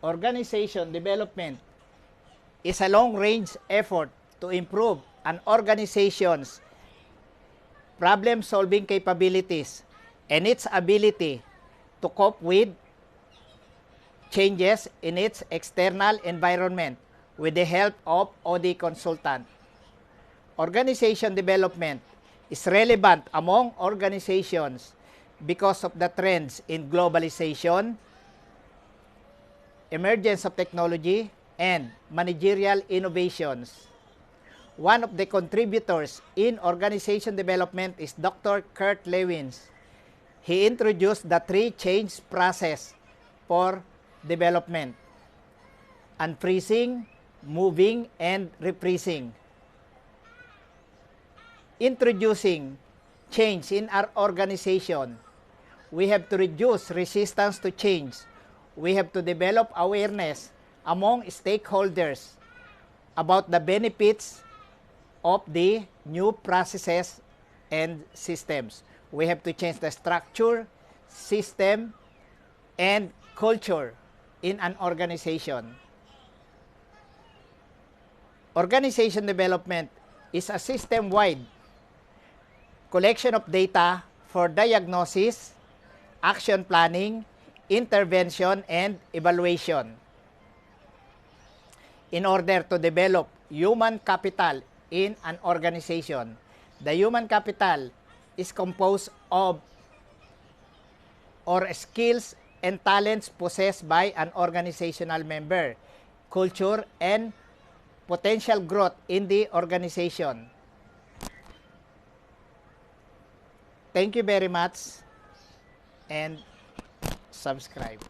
Organization development is a long-range effort to improve an organization's problem-solving capabilities and its ability to cope with changes in its external environment with the help of OD consultant. Organization development is relevant among organizations because of the trends in globalization, emergence of technology, and managerial innovations. One of the contributors in organization development is Dr. Kurt Lewins. He introduced the three change process for development: unfreezing, moving, and refreezing. Introducing change in our organization, we have to reduce resistance to change. We have to develop awareness among stakeholders about the benefits of the new processes and systems. We have to change the structure, system, and culture in an organization. Organization development is a system-wide collection of data for diagnosis, action planning, intervention, and evaluation in order to develop human capital in an organization. The human capital is composed of skills and talents possessed by an organizational member, culture, and potential growth in the organization. Thank you very much and subscribe.